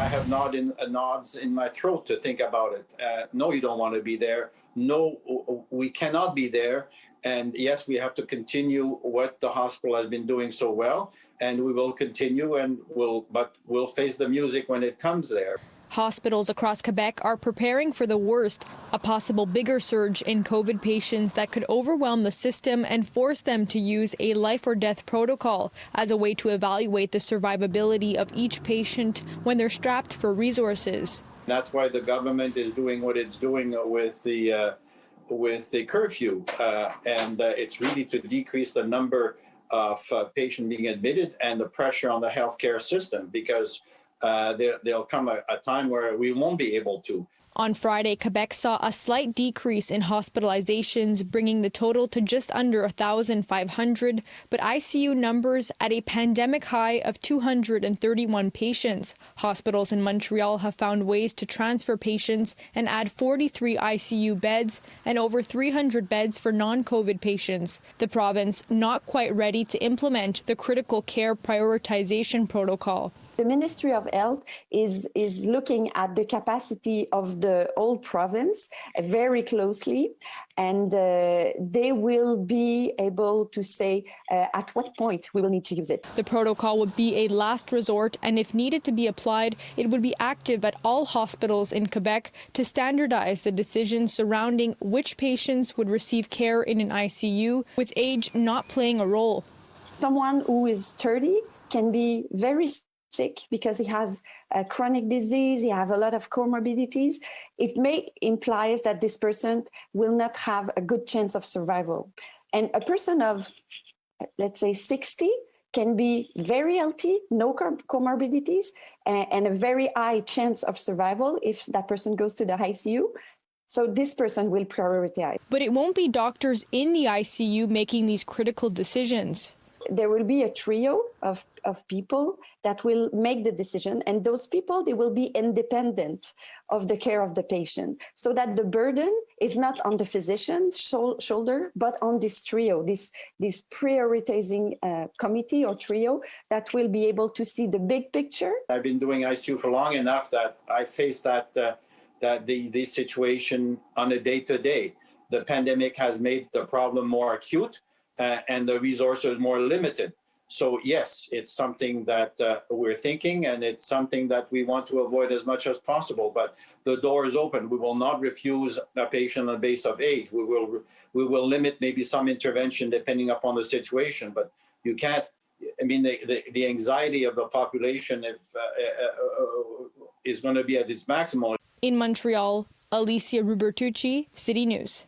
I have nods in my throat to think about it. No, you don't want to be there. No, we cannot be there. And yes, we have to continue what the hospital has been doing so well, and we will continue, but we'll face the music when it comes there. Hospitals across Quebec are preparing for the worst, a possible bigger surge in COVID patients that could overwhelm the system and force them to use a life or death protocol as a way to evaluate the survivability of each patient when they're strapped for resources. That's why the government is doing what it's doing with the curfew, and it's really to decrease the number of patients being admitted and the pressure on the healthcare system, because there'll come a time where we won't be able to. On Friday, Quebec saw a slight decrease in hospitalizations, bringing the total to just under 1,500, but ICU numbers at a pandemic high of 231 patients. Hospitals in Montreal have found ways to transfer patients and add 43 ICU beds and over 300 beds for non-COVID patients. The province not quite ready to implement the critical care prioritization protocol. The Ministry of Health is looking at the capacity of the whole province very closely, and they will be able to say at what point we will need to use it. The protocol would be a last resort, and if needed to be applied, it would be active at all hospitals in Quebec to standardize the decisions surrounding which patients would receive care in an ICU, with age not playing a role. Someone who is 30 can be very sick because he has a chronic disease, he has a lot of comorbidities. It may imply that this person will not have a good chance of survival. And a person of, let's say, 60 can be very healthy, no comorbidities, and a very high chance of survival if that person goes to the ICU. So this person will prioritize. But it won't be doctors in the ICU making these critical decisions. There will be a trio of people that will make the decision, and those people, they will be independent of the care of the patient, so that the burden is not on the physician's shoulder, but on this trio, this prioritizing committee or trio that will be able to see the big picture. I've been doing ICU for long enough that I face the situation on a day-to-day. The pandemic has made the problem more acute, and the resources more limited. So yes, it's something that we're thinking, and it's something that we want to avoid as much as possible. But the door is open. We will not refuse a patient on the basis of age. We will limit maybe some intervention depending upon the situation. But you can't. I mean, the anxiety of the population is going to be at its maximum. In Montreal, Alyssia Rubertucci, City News.